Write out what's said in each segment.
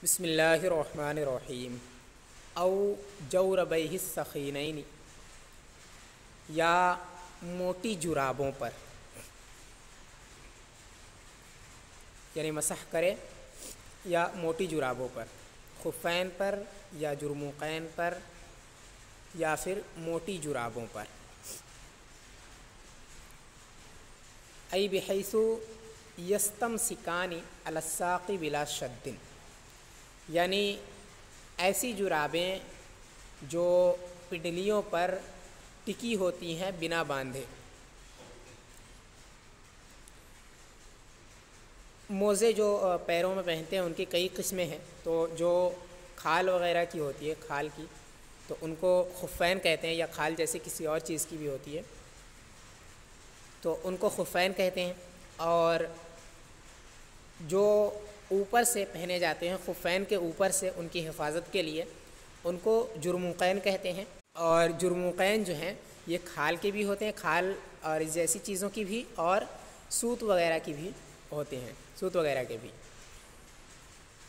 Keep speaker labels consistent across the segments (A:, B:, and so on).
A: بسم اللہ الرحمن الرحیم او جوربیہ السخینین، یا موٹی جرابوں پر، یعنی مسح کرے یا موٹی جرابوں پر، خفین پر یا جرموقین پر یا پھر موٹی جرابوں پر۔ ای بحیث یستمسکان علی الساق بلا شد، یعنی ایسی جرابیں جو پنڈلیوں پر ٹکی ہوتی ہیں بنا باندھے۔ موزے جو پیروں میں پہنتے ہیں ان کی کئی قسمیں ہیں، تو جو کھال وغیرہ کی ہوتی ہے، کھال کی، تو ان کو خفین کہتے ہیں، یا کھال جیسے کسی اور چیز کی بھی ہوتی ہے تو ان کو خفین کہتے ہیں۔ اور جو اوپر سے پہنے جاتے ہیں، خفین کے اوپر سے ان کی حفاظت کے لیے، ان کو جرموقین کہتے ہیں۔ اور جرموقین جو ہیں یہ کھال کے بھی ہوتے ہیں، کھال اور جیسی چیزوں کی بھی، اور سوت وغیرہ کی بھی ہوتے ہیں، سوت وغیرہ کے بھی۔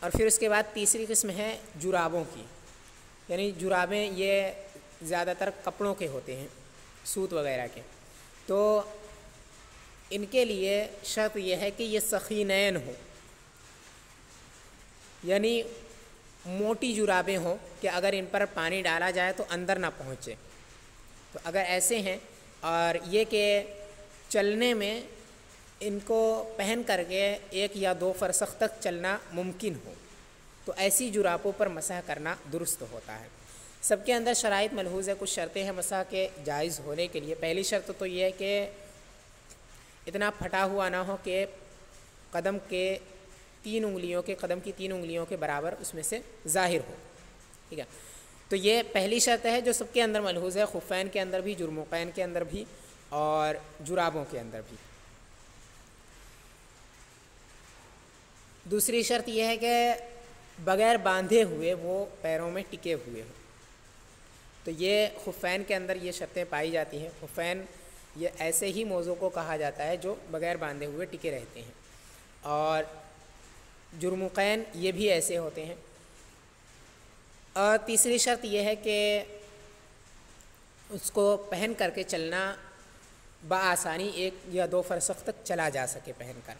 A: اور پھر اس کے بعد تیسری قسم ہے جرابوں کی، یعنی جرابیں یہ زیادہ تر کپڑوں کے ہوتے ہیں، سوت وغیرہ کے۔ تو ان کے لیے شرط یہ ہے کہ یہ سخینین ہوں، یعنی موٹی جرابیں ہوں کہ اگر ان پر پانی ڈالا جائے تو اندر نہ پہنچے۔ تو اگر ایسے ہیں، اور یہ کہ چلنے میں ان کو پہن کر کے 1 یا 2 فرسخ تک چلنا ممکن ہو، تو ایسی جرابوں پر مسح کرنا درست ہوتا ہے۔ سب کے اندر شرائط ملحوظ ہے، کچھ شرطیں ہیں مسح کے جائز ہونے کے لیے۔ پہلی شرط تو یہ ہے کہ اتنا پھٹا ہوا نہ ہو کہ قدم کی 3 انگلیوں کے برابر اس میں سے ظاہر ہو، ٹھیک ہے۔ تو یہ پہلی شرط ہے جو سب کے اندر ملحوظ ہے، خفین کے اندر بھی، جرموقین کے اندر بھی، اور جرابوں کے اندر بھی۔ دوسری شرط یہ ہے کہ بغیر باندھے ہوئے وہ پیروں میں ٹکے ہوئے ہوں۔ تو یہ خفین کے اندر یہ شرطیں پائی جاتی ہیں۔ خفین یہ ایسے ہی موضوع کو کہا جاتا ہے جو بغیر باندھے ہوئے ٹکے رہتے ہیں، اور جرموقین یہ بھی ایسے ہوتے ہیں۔ اور تیسری شرط یہ ہے کہ اس کو پہن کر کے چلنا بآسانی 1 یا 2 فرسخ تک چلا جا سکے پہن کر۔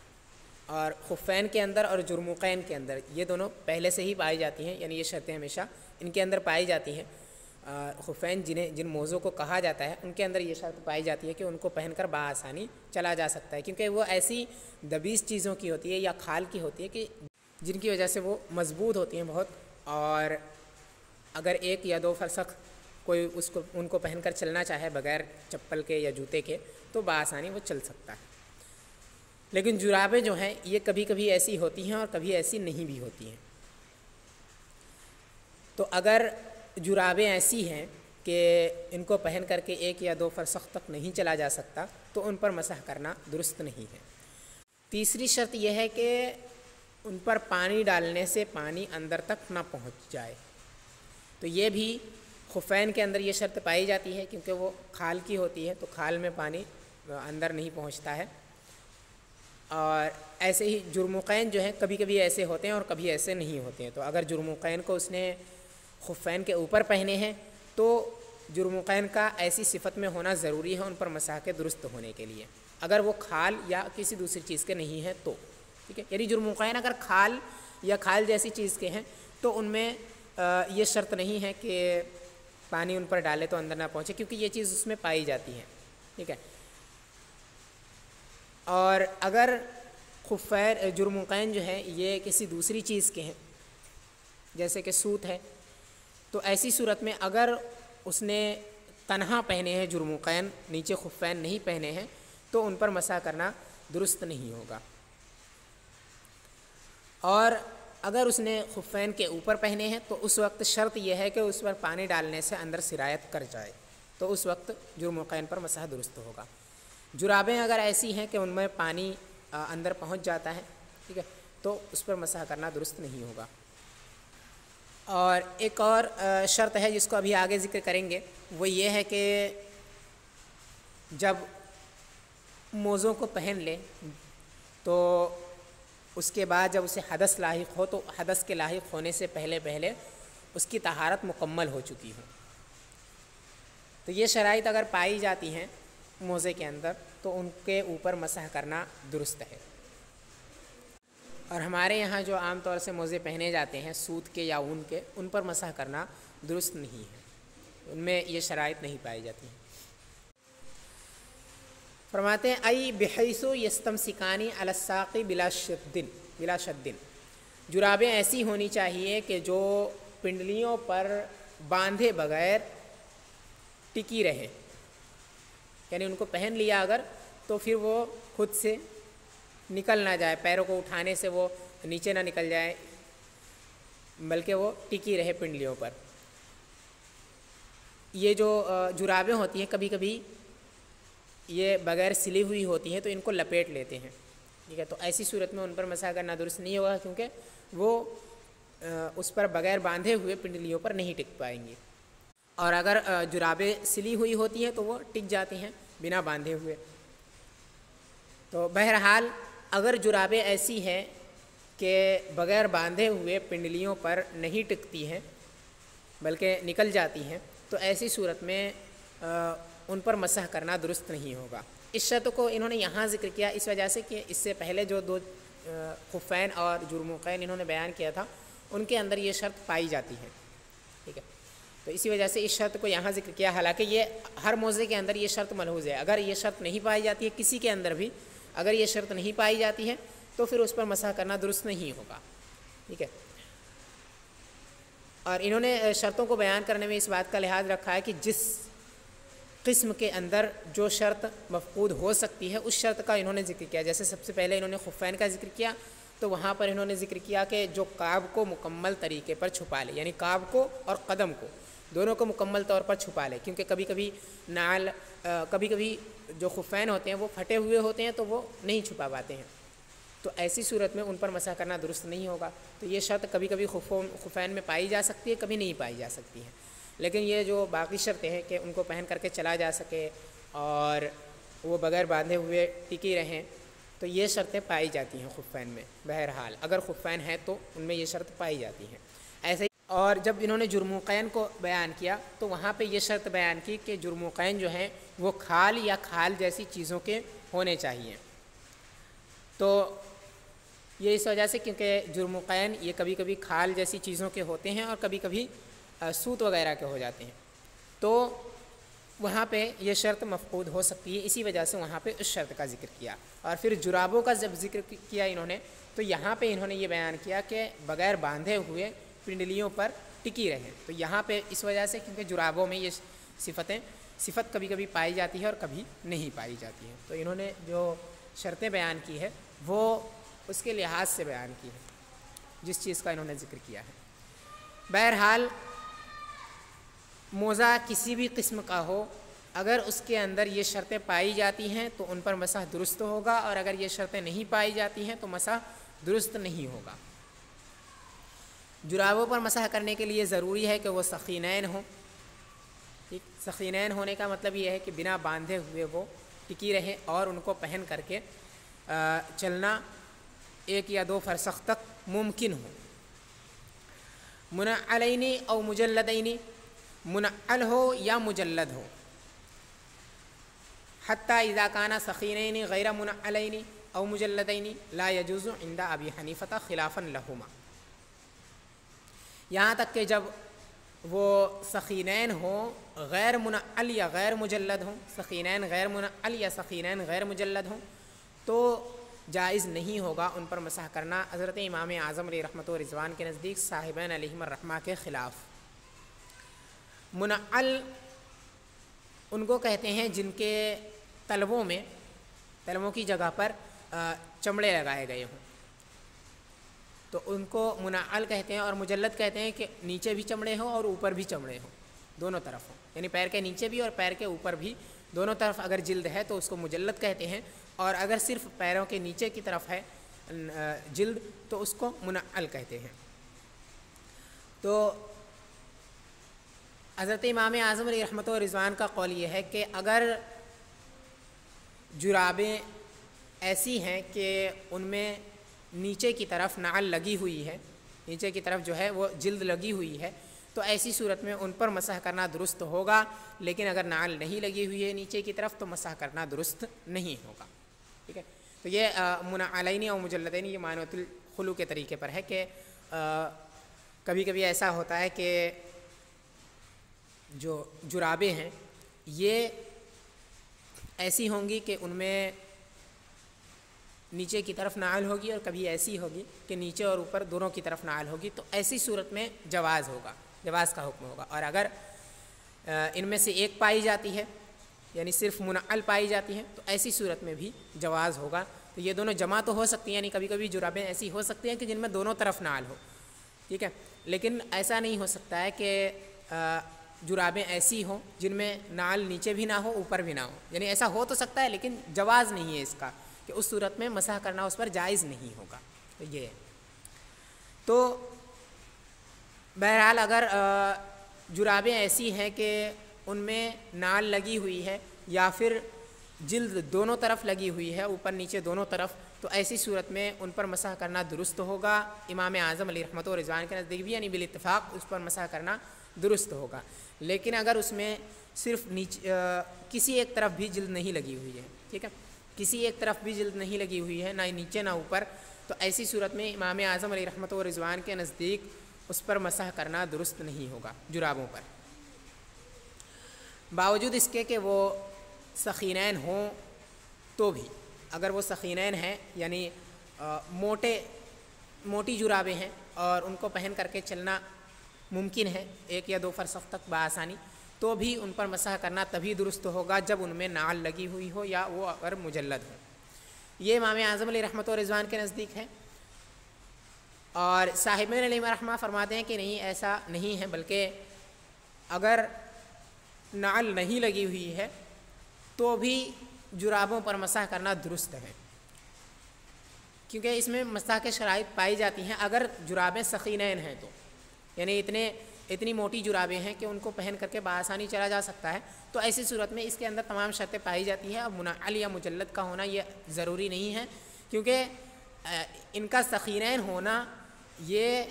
A: اور خفین کے اندر اور جرموقین کے اندر یہ دونوں پہلے سے ہی پائی جاتی ہیں، یعنی یہ شرطیں ہمیشہ ان کے اندر پائی جاتی ہیں۔ خفین جن موضوع کو کہا جاتا ہے ان کے اندر یہ شرط پائی جاتی ہے کہ ان کو پہن کر بآسانی چلا جا سکتا ہے، کیونکہ وہ ایسی دبیس چیزوں کی ہوتی ہے یا کھال کی ہوتی ہے کہ جن کی وجہ سے وہ مضبوط ہوتی ہیں بہت، اور اگر 1 یا 2 فرسخ کوئی ان کو پہن کر چلنا چاہے بغیر چپل کے یا جوتے کے تو بآسانی وہ چل سکتا ہے۔ لیکن جرابیں جو ہیں یہ کبھی کبھی ایسی ہوتی ہیں اور کبھی ایسی نہیں بھی ہوتی ہیں۔ تو اگر جرابیں ایسی ہیں کہ ان کو پہن کر کے 1 یا 2 فرسخ تک نہیں چلا جا سکتا تو ان پر مسح کرنا درست نہیں ہے۔ تیسری شرط یہ ہے کہ ان پر پانی ڈالنے سے پانی اندر تک نہ پہنچ جائے۔ تو یہ بھی خفین کے اندر یہ شرط پائی جاتی ہے، کیونکہ وہ کھال کی ہوتی ہے تو کھال میں پانی اندر نہیں پہنچتا ہے۔ اور ایسے ہی جرموقین جو ہیں کبھی کبھی ایسے ہوتے ہیں اور کبھی ایسے نہیں ہوتے ہیں۔ تو اگر جرموقین کو اس نے خفین کے اوپر پہنے ہیں تو جرموقین کا ایسی صفت میں ہونا ضروری ہے ان پر مسح کے درست ہونے کے لیے۔ اگر وہ کھال یا کسی دوسری چیز کے نہیں ہیں تو ٹھیک ہے، یعنی جرموقین اگر کھال یا کھال جیسی چیز کے ہیں تو ان میں یہ شرط نہیں ہے کہ پانی ان پر ڈالے تو اندر نہ پہنچے، کیونکہ یہ چیز اس میں پائی جاتی ہے، ٹھیک ہے۔ اور اگر جرموقین جو ہیں یہ کسی دوسری چیز کے ہیں، جیسے کہ سوت ہے، تو ایسی صورت میں اگر اس نے تنہا پہنے ہیں جرموقین، نیچے خفین نہیں پہنے ہیں، تو ان پر مسح کرنا درست نہیں ہوگا۔ اور اگر اس نے خفین کے اوپر پہنے ہیں تو اس وقت شرط یہ ہے کہ اس پر پانی ڈالنے سے اندر سرایت کر جائے، تو اس وقت جرموقین پر مسح درست ہوگا۔ جرابیں اگر ایسی ہیں کہ ان میں پانی اندر پہنچ جاتا ہے، ٹھیک ہے، تو اس پر مسح کرنا درست نہیں ہوگا۔ اور ایک اور شرط ہے جس کو ابھی آگے ذکر کریں گے، وہ یہ ہے کہ جب موزوں کو پہن لے تو اس کے بعد جب اسے حدث لاحق ہو تو حدث کے لاحق ہونے سے پہلے اس کی طہارت مکمل ہو چکی ہو۔ تو یہ شرائط اگر پائی جاتی ہیں موزے کے اندر تو ان کے اوپر مسح کرنا درست ہے۔ اور ہمارے یہاں جو عام طور سے موزے پہنے جاتے ہیں سوت کے یا اون کے، ان پر مسح کرنا درست نہیں ہے، ان میں یہ شرائط نہیں پائی جاتی ہیں۔ فرماتے ہیں ای بحیث یستمسکانی علی الساق بلا شد، جرابیں ایسی ہونی چاہیے کہ جو پنڈلیوں پر باندھے بغیر ٹکی رہیں، یعنی ان کو پہن لیا اگر تو پھر وہ خود سے نکل نہ جائے، پیروں کو اٹھانے سے وہ نیچے نہ نکل جائے، بلکہ وہ ٹکی رہے پنڈلیوں پر۔ یہ جو جرابیں ہوتی ہیں کبھی کبھی یہ بغیر سلی ہوئی ہوتی ہیں تو ان کو لپیٹ لیتے ہیں، ٹھیک ہے، تو ایسی صورت میں ان پر مسح کرنا درست نہیں ہوگا، کیونکہ وہ اس پر بغیر باندھے ہوئے پنڈلیوں پر نہیں ٹک پائیں گی۔ اور اگر جرابیں سلی ہوئی ہوتی ہیں تو وہ ٹک جاتی ہیں بنا باندھے ہوئے۔ تو بہرحال اگر جرابیں ایسی ہیں کہ بغیر باندھے ہوئے پنڈلیوں پر نہیں ٹکتی ہیں بلکہ نکل جاتی ہیں، تو ایسی صورت میں ان پر مسح کرنا درست نہیں ہوگا۔ اس شرط کو انہوں نے یہاں ذکر کیا اس وجہ سے کہ اس سے پہلے جو دو خفین اور جرموقین انہوں نے بیان کیا تھا ان کے اندر یہ شرط پائی جاتی ہے، ٹھیک ہے، تو اسی وجہ سے اس شرط کو یہاں ذکر کیا، حالانکہ یہ ہر موضع کے اندر یہ شرط ملحوظ ہے۔ اگر یہ شرط نہیں پائی جاتی ہے کسی کے اندر بھی، اگر یہ شرط نہیں پائی جاتی ہے تو پھر اس پر مسح کرنا درست نہیں ہوگا، ٹھیک ہے۔ اور انہوں نے شرطوں کو بیان کرنے میں اس بات کا لحاظ رکھا ہے کہ جس قسم کے اندر جو شرط مفقود ہو سکتی ہے اس شرط کا انہوں نے ذکر کیا۔ جیسے سب سے پہلے انہوں نے خفین کا ذکر کیا، تو وہاں پر انہوں نے ذکر کیا کہ جو کعب کو مکمل طریقے پر چھپا لے، یعنی کعب کو اور قدم کو دونوں کو مکمل طور پر چھپا لے، کیونکہ کبھی کبھی جو خفین ہوتے ہیں وہ پھٹے ہوئے ہوتے ہیں تو وہ نہیں چھپا پاتے ہیں، تو ایسی صورت میں ان پر مسح کرنا درست نہیں ہوگا۔ تو یہ شرط کبھی کبھی خفین میں پائی جا سکتی ہے، کبھی نہیں پائی جا سکتی ہے، لیکن یہ جو باقی شرطیں ہیں کہ ان کو پہن کر کے چلا جا سکے اور وہ بغیر باندھے ہوئے ٹکی رہیں، تو یہ شرطیں پائی جاتی ہیں خفین میں۔ بہرحال اگر خفین ہے تو ان میں یہ شرط پائی جاتی ہیں۔ ایسے ہی اور جب انہوں نے جرموقین کو بیان کیا تو وہاں پہ یہ شرط بیان کی کہ جرموقین جو ہیں وہ کھال یا کھال جیسی چیزوں کے ہونے چاہیے۔ تو یہ اس وجہ سے کیونکہ جرموقین یہ کبھی کبھی کھال جیسی چیزوں کے ہوتے ہیں اور کبھی کبھی سوت وغیرہ کے ہو جاتے ہیں، تو وہاں پہ یہ شرط مفقود ہو سکتی ہے، اسی وجہ سے وہاں پہ اس شرط کا ذکر کیا۔ اور پھر جرابوں کا جب ذکر کیا انہوں نے تو یہاں پہ انہوں نے یہ بیان کیا کہ بغیر باندھے ہوئے پنڈلیوں پر ٹکی رہیں، تو یہاں پہ اس وجہ سے کیونکہ جرابوں میں یہ صفت کبھی کبھی پائی جاتی ہے اور کبھی نہیں پائی جاتی ہے، تو انہوں نے جو شرطیں بیان کی ہے وہ اس کے لحاظ سے بیان کی ہے جس چیز کا انہوں نے ذکر کیا ہے۔ بہرحال موزہ کسی بھی قسم کا ہو، اگر اس کے اندر یہ شرطیں پائی جاتی ہیں تو ان پر مسح درست ہوگا، اور اگر یہ شرطیں نہیں پائی جاتی ہیں تو مسح درست نہیں ہوگا۔ جرابوں پر مسح کرنے کے لیے ضروری ہے کہ وہ سخینین ہوں، ٹھیک، سخینین ہونے کا مطلب یہ ہے کہ بنا باندھے ہوئے وہ ٹکی رہیں اور ان کو پہن کر کے چلنا 1 یا 2 فرسخ تک ممکن ہو۔ منعلین او مجلدین، منعل ہو یا مجلد ہو، حتیٰ اذا کانا سخینین غیر منعلین او مجلدین لا یجوز عند ابی حنیفہ خلافا لہما، یہاں تک کہ جب وہ سخینین ہوں غیر منعل یا غیر مجلد ہوں، سخینین غیر منعل یا سخینین غیر مجلد ہوں، تو جائز نہیں ہوگا ان پر مسح کرنا حضرت امام اعظم علیہ رحمۃ و رضوان کے نزدیک صاحبین علیہم الرحمہ کے خلاف۔ منعل ان کو کہتے ہیں جن کے تلووں کی جگہ پر چمڑے لگائے گئے ہوں، تو ان کو منعل کہتے ہیں، اور مجلد کہتے ہیں کہ نیچے بھی چمڑے ہوں اور اوپر بھی چمڑے ہوں، دونوں طرف ہوں، یعنی پیر کے نیچے بھی اور پیر کے اوپر بھی، دونوں طرف اگر جلد ہے تو اس کو مجلد کہتے ہیں، اور اگر صرف پیروں کے نیچے کی طرف ہے جلد تو اس کو منعل کہتے ہیں۔ تو حضرت امام اعظم علیہ رحمۃ و رضوان کا قول یہ ہے کہ اگر جرابیں ایسی ہیں کہ ان میں نیچے کی طرف نعل لگی ہوئی ہے، نیچے کی طرف جو ہے وہ جلد لگی ہوئی ہے، تو ایسی صورت میں ان پر مسح کرنا درست ہوگا، لیکن اگر نعل نہیں لگی ہوئی ہے نیچے کی طرف تو مسح کرنا درست نہیں ہوگا. ٹھیک ہے، تو یہ منعلین اور مجلدین یہ معنوۃ الخلو کے طریقے پر ہے کہ کبھی کبھی ایسا ہوتا ہے کہ جو جرابیں ہیں یہ ایسی ہوں گی کہ ان میں نیچے کی طرف نعل ہوگی، اور کبھی ایسی ہوگی کہ نیچے اور اوپر دونوں کی طرف نعل ہوگی، تو ایسی صورت میں جواز ہوگا، جواز کا حکم ہوگا. اور اگر ان میں سے ایک پائی جاتی ہے یعنی صرف منعل پائی جاتی ہے تو ایسی صورت میں بھی جواز ہوگا. تو یہ دونوں جمع تو ہو سکتی ہیں، یعنی کبھی کبھی جرابیں ایسی ہو سکتی ہیں کہ جن میں دونوں طرف نعل ہو. ٹھیک ہے، لیکن ایسا نہیں ہو سکتا ہے کہ جرابیں ایسی ہوں جن میں نعل نیچے بھی نہ ہو اوپر بھی نہ ہو. یعنی ایسا ہو تو سکتا ہے لیکن جواز نہیں ہے اس کا، کہ اس صورت میں مسح کرنا اس پر جائز نہیں ہوگا. یہ ہے. تو بہرحال اگر جرابیں ایسی ہیں کہ ان میں نعل لگی ہوئی ہے یا پھر جلد دونوں طرف لگی ہوئی ہے، اوپر نیچے دونوں طرف، تو ایسی صورت میں ان پر مسح کرنا درست ہوگا. امام اعظم علیہ رحمۃ و رضوان کے نزدیک بھی یعنی بالاتفاق اس پر مسح کرنا درست ہوگا. لیکن اگر اس میں صرف کسی ایک طرف بھی جلد نہیں لگی ہوئی ہے، ٹھیک ہے، کسی ایک طرف بھی جلد نہیں لگی ہوئی ہے، نہ نیچے نہ اوپر، تو ایسی صورت میں امام اعظم علیہ رحمۃ و رضوان کے نزدیک اس پر مسح کرنا درست نہیں ہوگا جرابوں پر، باوجود اس کے کہ وہ ثقینین ہوں تو بھی. اگر وہ ثقینین ہیں یعنی موٹی جرابیں ہیں اور ان کو پہن کر کے چلنا ممکن ہے 1 یا 2 فرسخ تک بآسانی، تو بھی ان پر مسح کرنا تبھی درست ہوگا جب ان میں نعل لگی ہوئی ہو یا وہ اگر مجلد ہو. یہ امام اعظم علیہ رحمۃ و رضوان کے نزدیک ہے. اور صاحبین علیہ رحمہ فرماتے ہیں کہ نہیں، ایسا نہیں ہے، بلکہ اگر نعل نہیں لگی ہوئی ہے تو بھی جرابوں پر مسح کرنا درست ہے، کیونکہ اس میں مسح کے شرائط پائی جاتی ہیں. اگر جرابیں ثقینین ہیں تو یعنی اتنی موٹی جرابیں ہیں کہ ان کو پہن کر کے بآسانی چلا جا سکتا ہے، تو ایسی صورت میں اس کے اندر تمام شرطیں پائی جاتی ہیں. اب منعل یا مجلد کا ہونا یہ ضروری نہیں ہے، کیونکہ ان کا ثقینین ہونا یہ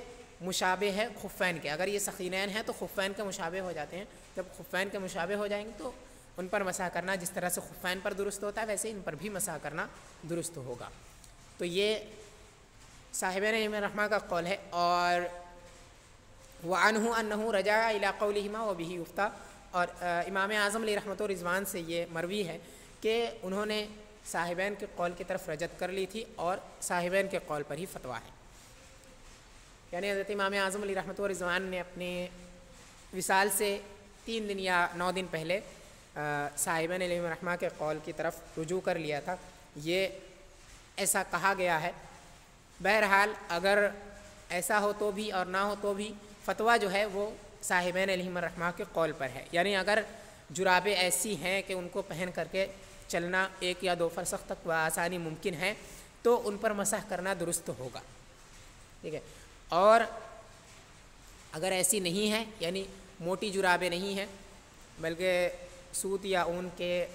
A: مشابہ ہے خفین کے. اگر یہ ثقینین ہیں تو خفین کے مشابہ ہو جاتے ہیں. جب خفین کے مشابہ ہو جائیں گے تو ان پر مسح کرنا جس طرح سے خفین پر درست ہوتا ہے ویسے ان پر بھی مسح کرنا درست ہوگا. تو یہ صاحبین امام رحمہ کا قول ہے. اور وعنہ انہ رجع الی قولہما وبہ یفتیٰ، اور امام اعظم علیہ رحمۃ و رضوان سے یہ مروی ہے کہ انہوں نے صاحبین کے قول کی طرف رجعت کر لی تھی اور صاحبین کے قول پر ہی فتویٰ ہے. یعنی حضرت امام اعظم علیہ رحمۃ و رضوان نے اپنے وصال سے 3 دن یا 9 دن پہلے صاحبین علیہ رحمہ کے قول کی طرف رجوع کر لیا تھا. یہ ایسا کہا گیا ہے. بہرحال اگر ایسا ہو تو بھی اور نہ ہو تو بھی فتویٰ جو ہے وہ صاحبین علیہ رحمہ کے قول پر ہے. یعنی اگر جرابیں ایسی ہیں کہ ان کو پہن کر کے چلنا 1 یا 2 فرسخ تک بآسانی ممکن ہے تو ان پر مسح کرنا درست ہوگا. ٹھیک ہے. اور اگر ایسی نہیں ہے یعنی موٹی جرابیں نہیں ہیں بلکہ سوت یا اون کے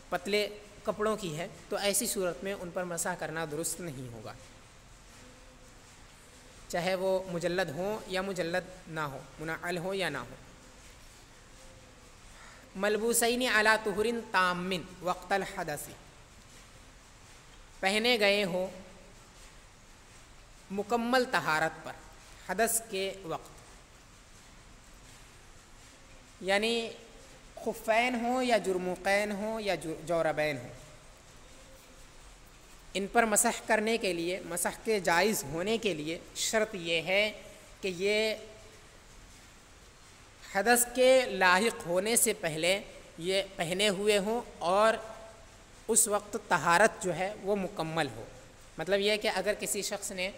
A: پتلے کپڑوں کی ہے تو ایسی صورت میں ان پر مسح کرنا درست نہیں ہوگا، چاہے وہ مجلد ہوں یا مجلد نہ ہو، منعل ہو یا نہ ہو. ملبوسین علی طہر تام وقت الحدث، پہنے گئے ہو مکمل طہارت پر حدث کے وقت، یعنی خفین ہوں یا جرموقین ہوں یا جوربین ہوں، ان پر مسح کرنے کے لیے، مسح کے جائز ہونے کے لیے شرط یہ ہے کہ یہ حدث کے لاحق ہونے سے پہلے یہ پہنے ہوئے ہوں اور اس وقت طہارت جو ہے وہ مکمل ہو. مطلب یہ ہے کہ اگر کسی شخص نے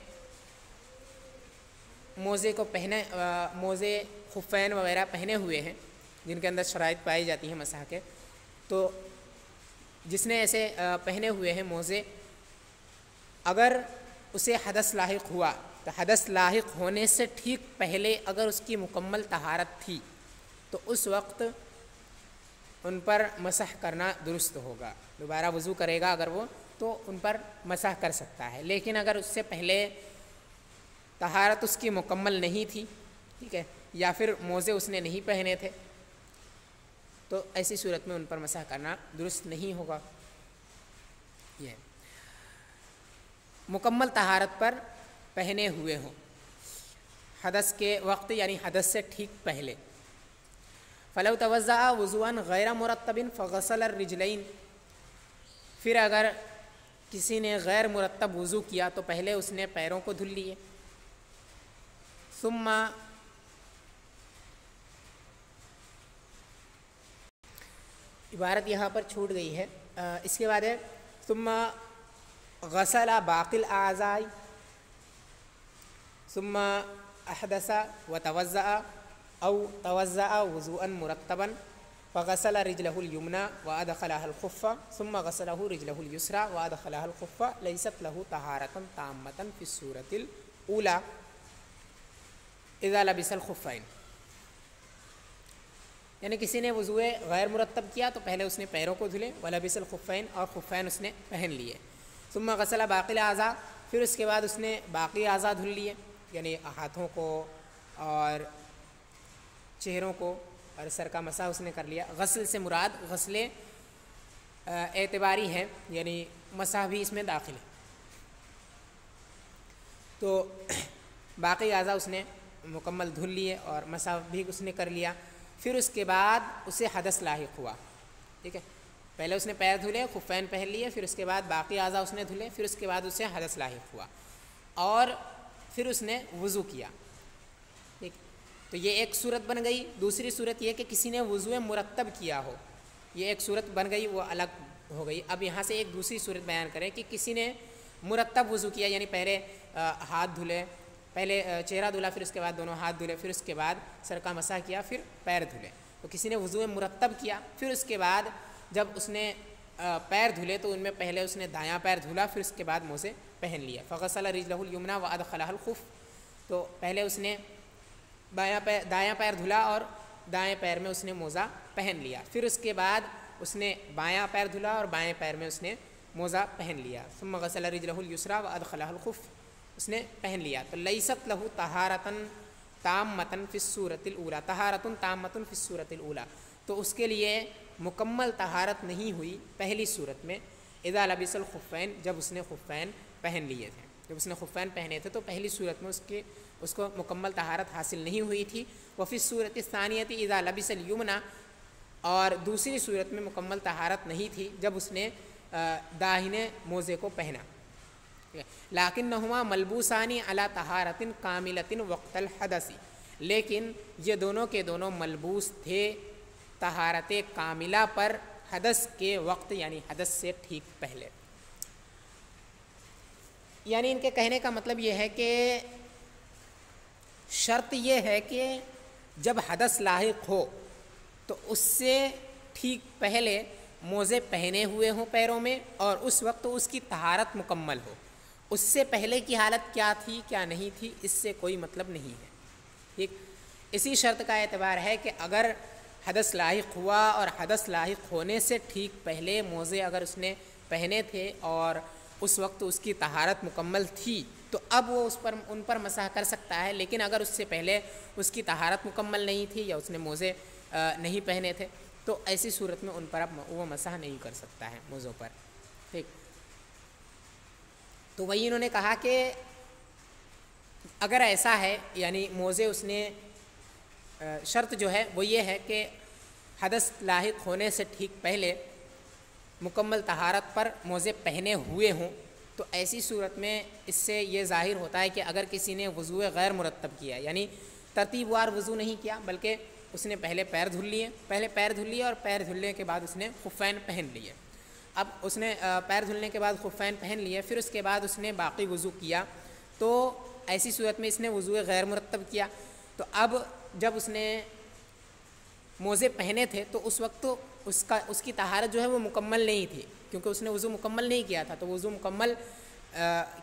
A: موزے خفین وغیرہ پہنے ہوئے ہیں جن کے اندر شرائط پائی جاتی ہیں مسح کے، تو جس نے ایسے پہنے ہوئے ہیں موزے، اگر اسے حدث لاحق ہوا تو حدث لاحق ہونے سے ٹھیک پہلے اگر اس کی مکمل طہارت تھی تو اس وقت ان پر مسح کرنا درست ہوگا. دوبارہ وضو کرے گا اگر وہ تو ان پر مسح کر سکتا ہے، لیکن اگر اس سے پہلے طہارت اس کی مکمل نہیں تھی، ٹھیک ہے، یا پھر موزے اس نے نہیں پہنے تھے، تو ایسی صورت میں ان پر مسح کرنا درست نہیں ہوگا۔ یہ مکمل طہارت پر پہنے ہوئے ہوں حدث کے وقت، یعنی حدث سے ٹھیک پہلے، فلو توضأ وضوءا غیر مرتب فغسل الرجلین، پھر اگر کسی نے غیر مرتب وضو کیا تو پہلے اس نے پیروں کو دھل لیے، ثم عبارت یہاں پر چھوٹ گئی ہے، اس کے بعد ہے ثم غسل باقی الاعضاء ثم احدث وتوضأ او توضأ وضوءا مرتبا فغسل رجله اليمنى وادخلها الخف ثم غسله رجله اليسرى وادخلها الخف ليست له طهارة تامة في السورة الأولى اذا لبس الخفين، یعنی کسی نے وضو غیر مرتب کیا تو پہلے اس نے پیروں کو دھلے، ولبس الخفین، اور خفین اس نے پہن لیے، ثم غسل باقی الاعضاء، پھر اس کے بعد اس نے باقی اعضاء دھل لیے، یعنی ہاتھوں کو اور چہروں کو اور سر کا مسح اس نے کر لیا۔ غسل سے مراد غسل اعتباری ہے، یعنی مسح بھی اس میں داخل ہے، تو باقی اعضاء اس نے مکمل دھل لیے اور مسح بھی اس نے کر لیا۔ پھر اس کے بعد اسے حدث لاحق ہوا، ٹھیک ہے، پہلے اس نے پیر دھلے، خفین پہن لیے، پھر اس کے بعد باقی اعضاء اس نے دھلے، پھر اس کے بعد اسے حدث لاحق ہوا اور پھر اس نے وضو کیا، ٹھیک، تو یہ ایک صورت بن گئی۔ دوسری صورت یہ کہ کسی نے وضو مرتب کیا ہو، یہ ایک صورت بن گئی، وہ الگ ہو گئی۔ اب یہاں سے ایک دوسری صورت بیان کریں کہ کسی نے مرتب وضو کیا، یعنی پہلے ہاتھ دھلے، پہلے چہرہ دھلا، پھر اس کے بعد دونوں ہاتھ دھلے، پھر اس کے بعد سر کا مسح کیا، پھر پیر دھلے، تو کسی نے وضو مرتب کیا، پھر اس کے بعد جب اس نے پیر دھلے تو ان میں پہلے اس نے دایاں پیر دھلا، پھر اس کے بعد موزے پہن لیا، فغسل رجلہ الیمنی وادخلها الخف، تو پہلے اس نے دایاں پیر دھلا اور دائیں پیر میں اس نے موزہ پہن لیا، پھر اس کے بعد اس نے بایاں پیر دھلا اور بائیں پیر میں اس نے موزہ پہن لیا، ثم غسل رجلہ الیسریٰ وادخلها الخف، اس نے پہن لیا، تو لیست لہ طہارۃ تامۃ فی الصورۃ الاولیٰ، طہارۃ تامۃ فی الصورۃ الاولیٰ، تو اس کے لیے مکمل طہارت نہیں ہوئی پہلی صورت میں، اذا لبس الخفین، جب اس نے خفین پہن لیے تھے، جب اس نے خفین پہنے تھے تو پہلی صورت میں اس کو مکمل طہارت حاصل نہیں ہوئی تھی۔ وفی الصورۃ الثانیۃ اذا لبس الیمنی، اور دوسری صورت میں مکمل طہارت نہیں تھی جب اس نے داہنے موزے کو پہنا، لیکنہما ملبوسان علی طہارۃ کاملۃ وقت الحدث، لیکن یہ دونوں کے دونوں ملبوس تھے طہارت کاملہ پر حدث کے وقت، یعنی حدث سے ٹھیک پہلے۔ یعنی ان کے کہنے کا مطلب یہ ہے کہ شرط یہ ہے کہ جب حدث لاحق ہو تو اس سے ٹھیک پہلے موزے پہنے ہوئے ہوں پیروں میں، اور اس وقت اس کی طہارت مکمل ہو، اس سے پہلے کی حالت کیا تھی کیا نہیں تھی اس سے کوئی مطلب نہیں ہے، ٹھیک۔ اسی شرط کا اعتبار ہے کہ اگر حدث لاحق ہوا اور حدث لاحق ہونے سے ٹھیک پہلے موزے اگر اس نے پہنے تھے اور اس وقت اس کی طہارت مکمل تھی تو اب وہ ان پر مسح کر سکتا ہے، لیکن اگر اس سے پہلے اس کی طہارت مکمل نہیں تھی یا اس نے موزے نہیں پہنے تھے تو ایسی صورت میں ان پر اب وہ مسح نہیں کر سکتا ہے موزوں پر، ٹھیک۔ تو وہی انہوں نے کہا کہ اگر ایسا ہے، یعنی موزے اس نے شرط جو ہے وہ یہ ہے کہ حدث لاحق ہونے سے ٹھیک پہلے مکمل طہارت پر موزے پہنے ہوئے ہوں، تو ایسی صورت میں اس سے یہ ظاہر ہوتا ہے کہ اگر کسی نے وضو غیر مرتب کیا، یعنی ترتیب وار وضو نہیں کیا بلکہ اس نے پہلے پیر دھل لیے اور پیر دھلنے کے بعد اس نے خفین پہن لیے، اب اس نے پیر دھلنے کے بعد خفین پہن لیے، پھر اس کے بعد اس نے باقی وضو کیا، تو ایسی صورت میں اس نے وضو غیر مرتب کیا، تو اب جب اس نے موزے پہنے تھے تو اس وقت اس کی طہارت جو ہے وہ مکمل نہیں تھی، کیونکہ اس نے وضو مکمل نہیں کیا تھا، تو وضو مکمل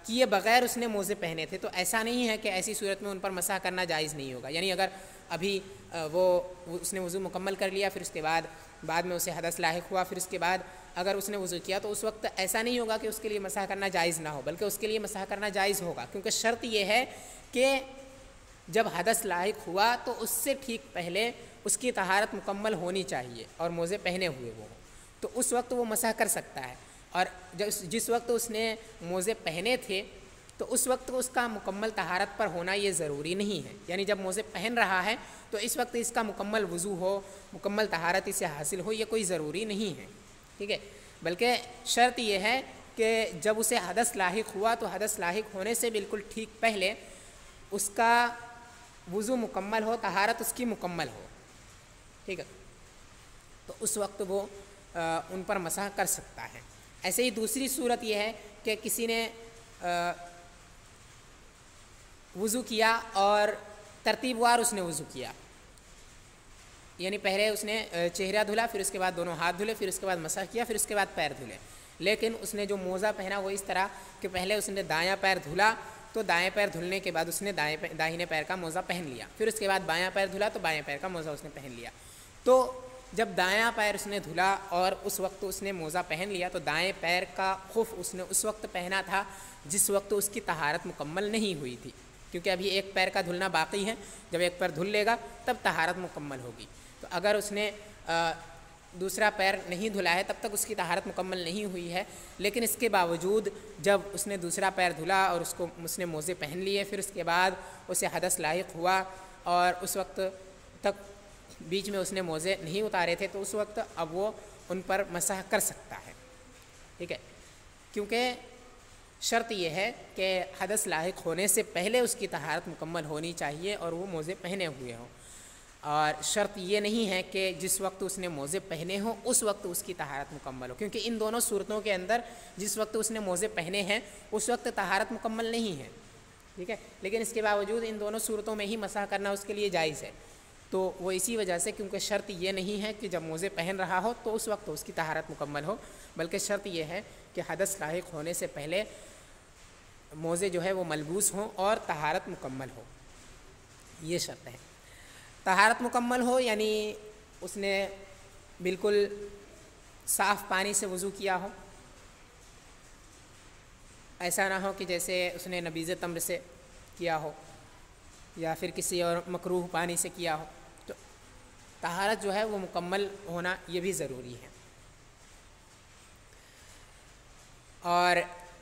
A: کیے بغیر اس نے موزے پہنے تھے، تو ایسا نہیں ہے کہ ایسی صورت میں ان پر مسح کرنا جائز نہیں ہوگا، یعنی اگر ابھی اس نے وضو مکمل کر لیا، پھر اس کے بعد میں اسے حدث لاحق ہوا، پھر اس کے بعد اگر اس نے وضو کیا تو اس وقت ایسا نہیں ہوگا کہ اس کے لیے مسح کرنا جائز نہ ہو، بلکہ اس کے لیے مسح کرنا جائز ہوگا، کیونکہ شرط یہ ہے کہ جب حدث لاحق ہوا تو اس سے ٹھیک پہلے اس کی طہارت مکمل ہونی چاہیے اور موزے پہنے ہوئے وہ ہوں، تو اس وقت وہ مسح کر سکتا ہے۔ اور جس وقت اس نے موزے پہنے تھے تو اس وقت اس کا مکمل طہارت پر ہونا یہ ضروری نہیں ہے، یعنی جب موزے پہن رہا ہے تو اس وقت اس کا مکمل وضو ہو، مکمل طہارت اسے حاصل ہو، یہ کوئی ضروری نہیں ہے، ٹھیک ہے، بلکہ شرط یہ ہے کہ جب اسے حدث لاحق ہوا تو حدث لاحق ہونے سے بالکل ٹھیک پہلے اس کا وضو مکمل ہو، طہارت اس کی مکمل ہو، ٹھیک ہے، تو اس وقت وہ ان پر مسح کر سکتا ہے۔ ایسے ہی دوسری صورت یہ ہے کہ کسی نے وضو کیا اور ترتیب وار اس نے وضو کیا، یعنی پہلے اس نے چہرہ دھلا، پھر اس کے بعد دونوں ہاتھ دھلے، پھر اس کے بعد مسح کیا، پھر اس کے بعد پیر دھلے، لیکن اس نے جو موزہ پہنا وہ اس طرح کہ پہلے اس نے دایاں پیر دھلا تو دائیں پیر دھلنے کے بعد اس نے داہنے پیر کا موزہ پہن لیا، پھر اس کے بعد بایاں پیر دھلا تو بایاں پیر کا موزہ اس نے پہن لیا۔ تو جب دایاں پیر اس نے دھلا اور اس وقت اس نے موزہ پہن لیا تو دائیں پیر کا خف اس نے اس وقت پہنا تھا جس وقت اس کی طہارت مکمل نہیں ہوئی تھی، کیونکہ ابھی ایک پیر کا دھلنا باقی ہے، جب ایک پیر دھل لے گا تب طہارت مکمل ہوگی۔ تو اگر اس نے دوسرا پیر نہیں دھلا ہے تب تک اس کی طہارت مکمل نہیں ہوئی ہے، لیکن اس کے باوجود جب اس نے دوسرا پیر دھلا اور اس نے موزے پہن لیے، پھر اس کے بعد اسے حدث لاحق ہوا اور اس وقت تک بیچ میں اس نے موزے نہیں اتارے تھے، تو اس وقت اب وہ ان پر مسح کر سکتا ہے، ٹھیک ہے، کیونکہ شرط یہ ہے کہ حدث لاحق ہونے سے پہلے اس کی طہارت مکمل ہونی چاہیے اور وہ موزے پہنے ہوئے ہوں، اور شرط یہ نہیں ہے کہ جس وقت اس نے موزے پہنے ہوں اس وقت اس کی طہارت مکمل ہو، کیونکہ ان دونوں صورتوں کے اندر جس وقت اس نے موزے پہنے ہیں اس وقت طہارت مکمل نہیں ہے، ٹھیک ہے، لیکن اس کے باوجود ان دونوں صورتوں میں ہی مسح کرنا اس کے لیے جائز ہے، تو وہ اسی وجہ سے، کیونکہ شرط یہ نہیں ہے کہ جب موزے پہن رہا ہو تو اس وقت اس کی طہارت مکمل ہو، بلکہ شرط یہ ہے کہ حدث لاحق ہونے سے پہلے موزے جو ہے وہ ملبوس ہوں اور طہارت مکمل ہو، یہ شرط ہے۔ طہارت مکمل ہو یعنی اس نے بالکل صاف پانی سے وضو کیا ہو، ایسا نہ ہو کہ جیسے اس نے نبیذ تمر سے کیا ہو یا پھر کسی اور مکروہ پانی سے کیا ہو، تو طہارت جو ہے وہ مکمل ہونا یہ بھی ضروری ہے۔ اور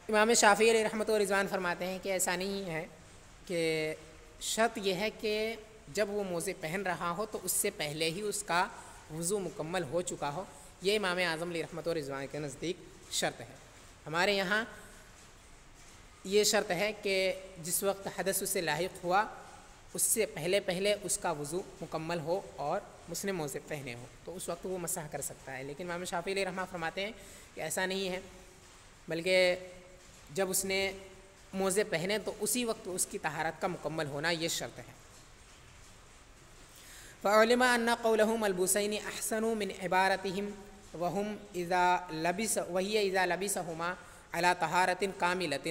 A: امام شافعی علیہ رحمۃ و رضوان فرماتے ہیں کہ ایسا نہیں ہے، کہ شرط یہ ہے کہ جب وہ موزے پہن رہا ہو تو اس سے پہلے ہی اس کا وضو مکمل ہو چکا ہو، یہ امام اعظم علیہ رحمۃ و رضوان کے نزدیک شرط ہے۔ ہمارے یہاں یہ شرط ہے کہ جس وقت حدث سے لاحق ہوا اس سے پہلے اس کا وضو مکمل ہو اور اس نے موزے پہنے ہو، تو اس وقت وہ مسح کر سکتا ہے، لیکن امام شافعی علیہ رحمہ فرماتے ہیں کہ ایسا نہیں ہے، بلکہ جب اس نے موزے پہنے تو اسی وقت اس کی طہارت کا مکمل ہونا یہ شرط ہے۔ فعلم ان قولهم ملبوسین احسن من عبارتهم وهم اذا لبسهما على طہارت کاملۃ،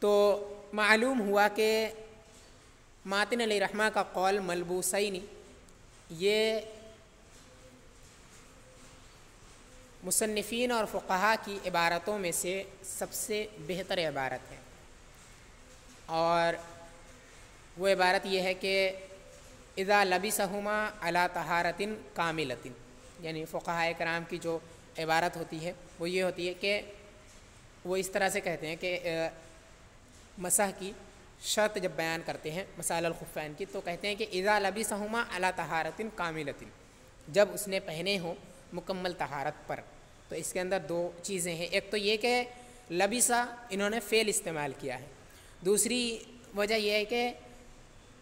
A: تو معلوم ہوا کہ ماتن علیہ رحمہ کا قول ملبوسین یہ مصنفین اور فقہا کی عبارتوں میں سے سب سے بہتر عبارت ہے، اور وہ عبارت یہ ہے کہ اذا لبسہما علی طہارت کاملۃ، یعنی فقہاء کرام کی جو عبارت ہوتی ہے وہ یہ ہوتی ہے کہ وہ اس طرح سے کہتے ہیں کہ مسح کی شرط جب بیان کرتے ہیں مسائل الخفین کی تو کہتے ہیں کہ اذا لبسہما علی طہارت کاملۃ، جب اس نے پہنے ہوں مکمل طہارت پر، تو اس کے اندر دو چیزیں ہیں، ایک تو یہ کہ لبسا انہوں نے فعل استعمال کیا ہے، دوسری وجہ یہ ہے کہ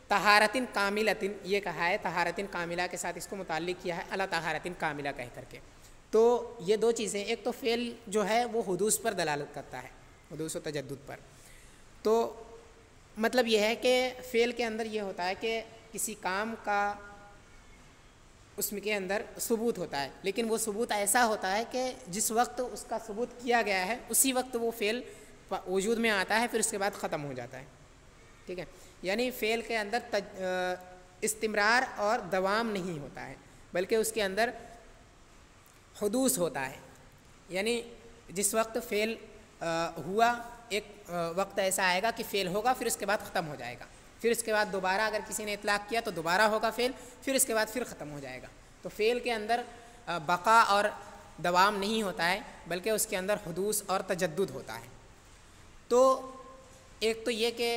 A: طہارت کاملۃ یہ کہا ہے، طہارت کاملہ کے ساتھ اس کو متعلق کیا ہے علی طہارت کاملہ کہہ کر کے، تو یہ دو چیزیں، ایک تو فعل جو ہے وہ حدوث پر دلالت کرتا ہے، حدوث و تجدد پر، تو مطلب یہ ہے کہ فعل کے اندر یہ ہوتا ہے کہ کسی کام کا اس میں کے اندر ثبوت ہوتا ہے، لیکن وہ ثبوت ایسا ہوتا ہے کہ جس وقت اس کا ثبوت کیا گیا ہے اسی وقت وہ فعل وجود میں آتا ہے، پھر اس کے بعد ختم ہو جاتا ہے، ٹھیک ہے، یعنی فعل کے اندر استمرار اور دوام نہیں ہوتا ہے، بلکہ اس کے اندر حدوث ہوتا ہے، یعنی جس وقت فعل ہوا ایک وقت ایسا آئے گا کہ فعل ہوگا پھر اس کے بعد ختم ہو جائے گا، پھر اس کے بعد دوبارہ اگر کسی نے اطلاق کیا تو دوبارہ ہوگا فعل، پھر اس کے بعد پھر ختم ہو جائے گا۔ تو فعل کے اندر بقا اور دوام نہیں ہوتا ہے بلکہ اس کے اندر حدوث اور تجدد ہوتا ہے۔ تو ایک تو یہ کہ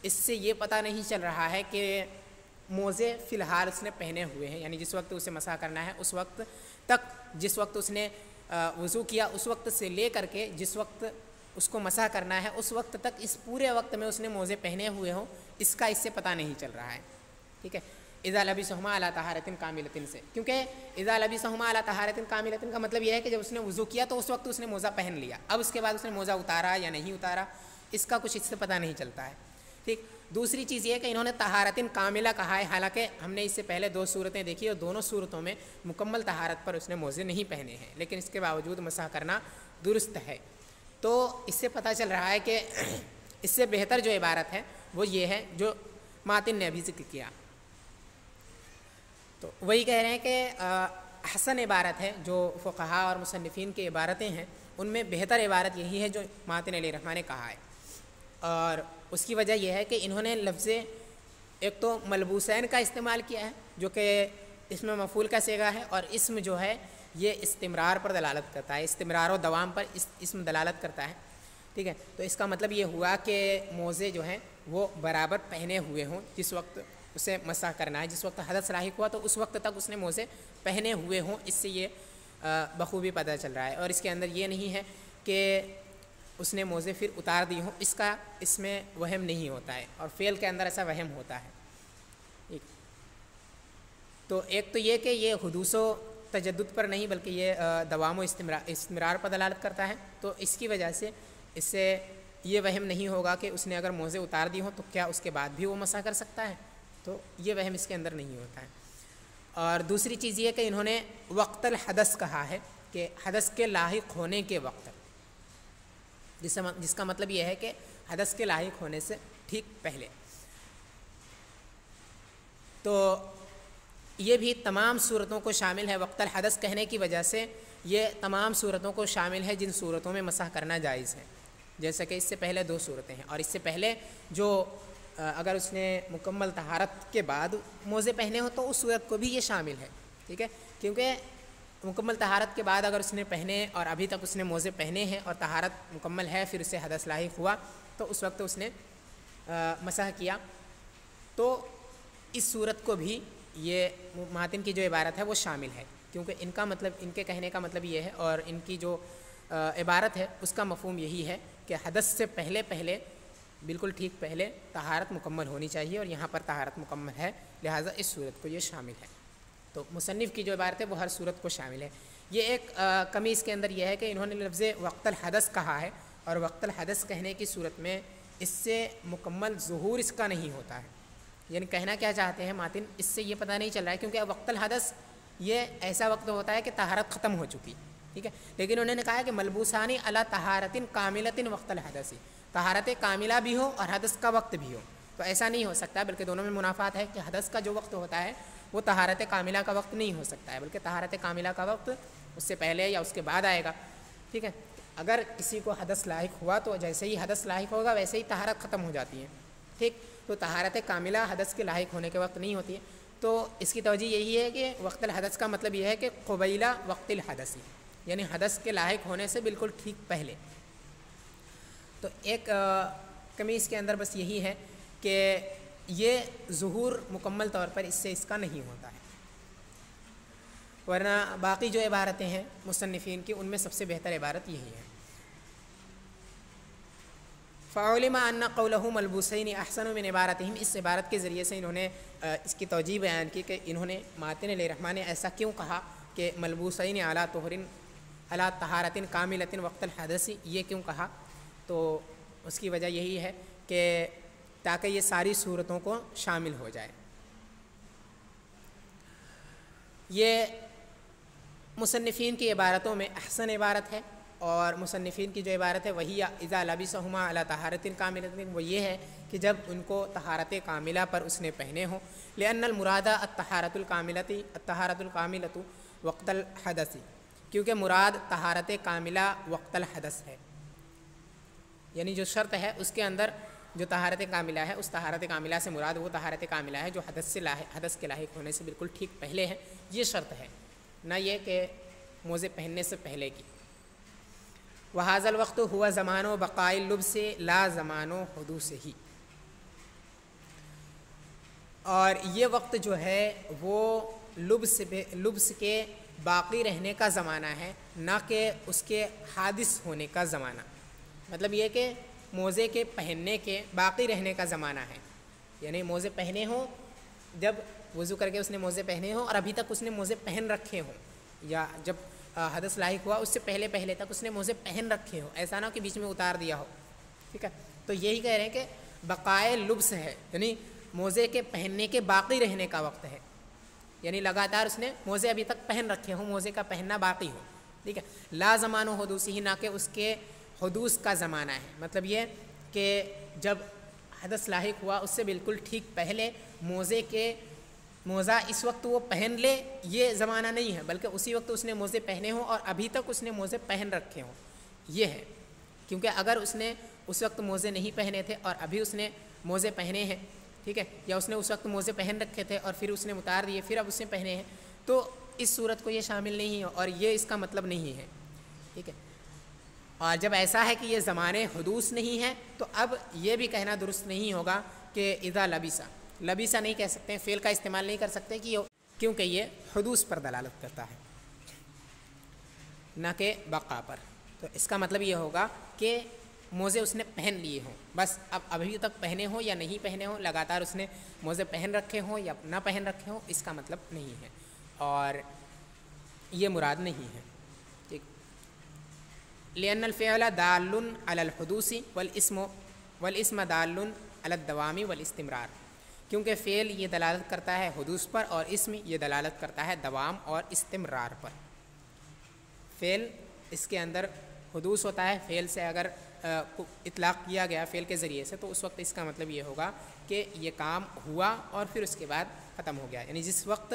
A: اس سے یہ پتہ نہیں چل رہا ہے کہ موزے فی الحال اس نے پہنے ہوئے ہیں، یعنی جس وقت اسے مسح کرنا ہے اس وقت تک، جس وقت اس نے وضو کیا اس وقت سے لے کر کے جس وقت اس کو مسح کرنا ہے اس وقت تک، اس پورے وقت میں اس نے موزے پہنے ہوئے ہوں، اس کا اس سے پتہ نہیں چل رہا ہے، ٹھیک ہے۔ اذا لبسہما علی طہارۃ کاملۃ سے، کیونکہ اذا لبسہما علی طہارۃ کاملۃ کا مطلب یہ ہے کہ جب اس نے وضو کیا تو اس وقت اس نے موزہ پہن لیا، اب اس کے بعد اس نے موزہ اتارا یا نہیں اتارا اس کا کچھ اس سے پتہ نہیں چلتا ہے، ٹھیک۔ دوسری چیز یہ ہے کہ انہوں نے طہارت کاملہ کہا ہے، حالانکہ ہم نے اس سے پہلے 2 صورتیں دیکھی اور دونوں صورتوں میں مکمل طہارت پر اس نے موزے نہیں پہنے ہیں، لیکن اس کے باوجود مسح کرنا درست ہے۔ تو اس سے پتہ چل رہا ہے کہ اس سے بہتر جو عبارت ہے وہ یہ ہے جو ماتن نے ابھی ذکر کیا۔ تو وہی کہہ رہے ہیں کہ احسن عبارت ہے جو فقہاء اور مصنفین کی عبارتیں ہیں ان میں بہتر عبارت یہی ہے جو ماتن علیہ الرحمہ نے کہا ہے، اور اس کی وجہ یہ ہے کہ انہوں نے لفظ ایک تو ملبوسین کا استعمال کیا ہے جو کہ اسم مفعول کا صیغہ ہے، اور اسم جو ہے یہ استمرار پر دلالت کرتا ہے، استمرار و دوام پر اسم دلالت کرتا ہے، ٹھیک ہے۔ تو اس کا مطلب یہ ہوا کہ موزے جو ہیں وہ برابر پہنے ہوئے ہوں جس وقت اسے مسح کرنا ہے، جس وقت حدث لاحق ہوا تو اس وقت تک اس نے موزے پہنے ہوئے ہوں، اس سے یہ بخوبی پتہ چل رہا ہے، اور اس کے اندر یہ نہیں ہے کہ اس نے موزے پھر اتار دی ہوں، اس میں وہم نہیں ہوتا ہے، اور فعل کے اندر ایسا وہم ہوتا ہے، ٹھیک۔ تو ایک تو یہ کہ یہ حدوث و تجدد پر نہیں بلکہ یہ دوام و استمرار پر دلالت کرتا ہے، تو اس کی وجہ سے اس سے یہ وہم نہیں ہوگا کہ اس نے اگر موزے اتار دی ہوں تو کیا اس کے بعد بھی وہ مسح کر سکتا ہے، تو یہ وہم اس کے اندر نہیں ہوتا ہے۔ اور دوسری چیز یہ کہ انہوں نے وقت الحدث کہا ہے کہ حدث کے لاحق ہونے کے وقت، جس کا مطلب یہ ہے کہ حدث کے لاحق ہونے سے ٹھیک پہلے۔ تو یہ بھی تمام صورتوں کو شامل ہے، وقت الحدث کہنے کی وجہ سے یہ تمام صورتوں کو شامل ہے جن صورتوں میں مسح کرنا جائز ہے، جیسا کہ اس سے پہلے 2 صورتیں ہیں، اور اس سے پہلے جو اگر اس نے مکمل طہارت کے بعد موزے پہنے ہوں تو اس صورت کو بھی یہ شامل ہے، ٹھیک ہے، کیونکہ مکمل طہارت کے بعد اگر اس نے پہنے اور ابھی تک اس نے موزے پہنے ہیں اور طہارت مکمل ہے پھر اسے حدث لاحق ہوا تو اس وقت اس نے مسح کیا، تو اس صورت کو بھی یہ ماتن کی جو عبارت ہے وہ شامل ہے، کیونکہ ان کا مطلب، ان کے کہنے کا مطلب یہ ہے اور ان کی جو عبارت ہے اس کا مفہوم یہی ہے کہ حدث سے پہلے بالکل ٹھیک پہلے طہارت مکمل ہونی چاہیے، اور یہاں پر طہارت مکمل ہے لہٰذا اس صورت کو یہ شامل ہے۔ تو مصنف کی جو عبارت ہے وہ ہر صورت کو شامل ہے۔ یہ ایک کمی اس کے اندر یہ ہے کہ انہوں نے لفظ وقت الحدث کہا ہے، اور وقت الحدث کہنے کی صورت میں اس سے مکمل ظہور اس کا نہیں ہوتا ہے، یعنی کہنا کیا چاہتے ہیں ماتن اس سے یہ پتہ نہیں چل رہا ہے، کیونکہ وقت الحدث یہ ایسا وقت ہوتا ہے کہ طہارت ختم ہو چکی، ٹھیک ہے، لیکن انہوں نے کہا کہ ملبوسانی علی طہارت کاملۃ وقت الحدث، طہارت کاملہ بھی ہو اور حدث کا وقت بھی ہو، تو ایسا نہیں ہو سکتا، بلکہ دونوں میں منافات ہے کہ حدث کا جو وقت ہوتا ہے وہ طہارت کاملہ کا وقت نہیں ہو سکتا ہے، بلکہ طہارت کاملہ کا وقت اس سے پہلے یا اس کے بعد آئے گا، ٹھیک ہے۔ اگر کسی کو حدث لاحق ہوا تو جیسے ہی حدث لاحق ہوگا ویسے ہی طہارت ختم ہو جاتی ہے، ٹھیک، تو طہارت کاملہ حدث کے لاحق ہونے کے وقت نہیں ہوتی ہے، تو اس کی توجہ یہی ہے کہ وقت الحدث کا مطلب یہ ہے کہ قبیلہ وقت الحدث، یعنی حدث کے لاحق ہونے سے بالکل ٹھیک پہلے۔ تو ایک کمی اس کے اندر بس یہی ہے کہ یہ ظہور مکمل طور پر اس کا نہیں ہوتا ہے، ورنہ باقی جو عبارتیں ہیں مصنفین کی ان میں سب سے بہتر عبارت یہی ہے۔ فَعُلِمَ أَنَّ قَوْلَهُ مَلْبُوسَيْنِ أَحْسَنُ مِنْ عِبَارَتِهِمْ، اس عبارت کے ذریعے سے انہوں نے اس کی توجیہ بیان کی کہ انہوں نے ماتن علیہ الرحمہ نے ایسا کیوں کہا کہ ملبوسین علی طہارت کاملۃ وقت الحدث، یہ کیوں کہا، تو اس کی وجہ یہی ہے کہ تاکہ یہ ساری صورتوں کو شامل ہو جائے۔ یہ مصنفین کی عبارتوں میں احسن عبارت ہے، اور مصنفین کی جو عبارت ہے وہی اذا لبسہما علی طہارت کاملۃ، وہ یہ ہے کہ جب ان کو طہارت کاملہ پر اس نے پہنے ہوں، لأن المراد الطہارت الکاملۃ وقت الحدث، کیونکہ مراد طہارت کاملہ وقت الحدث ہے، یعنی جو شرط ہے اس کے اندر جو طہارت کاملہ ہے، اس طہارت کاملہ سے مراد وہ طہارت کاملہ ہے جو حدث کے لاحق ہونے سے بالکل ٹھیک پہلے ہے، یہ شرط ہے، نہ یہ کہ موزے پہننے سے پہلے کی۔ وَهَذَا الْوَقْتُ هُوَ زَمَانُ بَقَاءِ اللُّبْسِ لَا زَمَانُ حُدُوثِهِ، اور یہ وقت جو ہے وہ لبس کے باقی رہنے کا زمانہ ہے، نہ کہ اس کے حادث ہونے کا زمانہ۔ مطلب یہ کہ موزے کے پہننے کے باقی رہنے کا زمانہ ہے، یعنی موزے پہنے ہوں، جب وضو کر کے اس نے موزے پہنے ہوں اور ابھی تک اس نے موزے پہن رکھے ہوں، یا جب حدث لاحق ہوا اس سے پہلے تک اس نے موزے پہن رکھے ہوں، ایسا نہ ہو کہ بیچ میں اتار دیا ہو، ٹھیک ہے۔ تو یہی کہہ رہے ہیں کہ بقائے لبس ہے، یعنی موزے کے پہننے کے باقی رہنے کا وقت ہے، یعنی لگاتار اس نے موزے ابھی تک پہن رکھے ہوں، موزے کا پہننا باقی ہو، ٹھیک ہے۔ لا زمان حدوثی، نہ کہ اس کے حدوث کا زمانہ ہے، مطلب یہ کہ جب حدث لاحق ہوا اس سے بالکل ٹھیک پہلے موزہ اس وقت وہ پہن لے، یہ زمانہ نہیں ہے، بلکہ اسی وقت اس نے موزے پہنے ہوں اور ابھی تک اس نے موزے پہن رکھے ہوں، یہ ہے۔ کیونکہ اگر اس نے اس وقت موزے نہیں پہنے تھے اور ابھی اس نے موزے پہنے ہیں، ٹھیک ہے، یا اس نے اس وقت موزے پہن رکھے تھے اور پھر اس نے اتار دیے، پھر اب اس نے پہنے ہیں، تو اس صورت کو یہ شامل نہیں ہے اور یہ اس کا مطلب نہیں ہے، ٹھیک ہے۔ اور جب ایسا ہے کہ یہ زمانے حدوث نہیں ہے تو اب یہ بھی کہنا درست نہیں ہوگا کہ اذا لبیسا نہیں کہہ سکتے ہیں، فعل کا استعمال نہیں کر سکتے کیونکہ یہ حدوث پر دلالت کرتا ہے نہ کہ بقا پر۔ تو اس کا مطلب یہ ہوگا کہ موزے اس نے پہن لیے ہوں، بس اب ابھی تک پہنے ہوں یا نہیں پہنے ہوں، لگاتار اس نے موزے پہن رکھے ہوں یا نہ پہن رکھے ہوں، اس کا مطلب نہیں ہے اور یہ مراد نہیں ہے، ٹھیک۔ لأن الفعل دال على الحدوث والاسم دال على الدوام والاستمرار، کیونکہ فعل یہ دلالت کرتا ہے حدوث پر اور اسم یہ دلالت کرتا ہے دوام اور استمرار پر۔ فعل اس کے اندر حدوث ہوتا ہے، فعل سے اگر اطلاق کیا گیا فعل کے ذریعے سے تو اس وقت اس کا مطلب یہ ہوگا کہ یہ کام ہوا اور پھر اس کے بعد ختم ہو گیا، یعنی جس وقت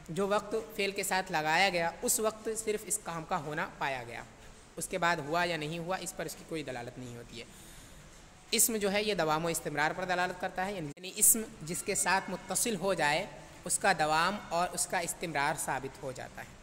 A: جو وقت فعل کے ساتھ لگایا گیا اس وقت صرف اس کام کا ہونا پایا گیا، اس کے بعد ہوا یا نہیں ہوا اس پر اس کی کوئی دلالت نہیں ہوتی ہے۔ اسم جو ہے یہ دوام و استمرار پر دلالت کرتا ہے، یعنی اسم جس کے ساتھ متصل ہو جائے اس کا دوام اور اس کا استمرار ثابت ہو جاتا ہے۔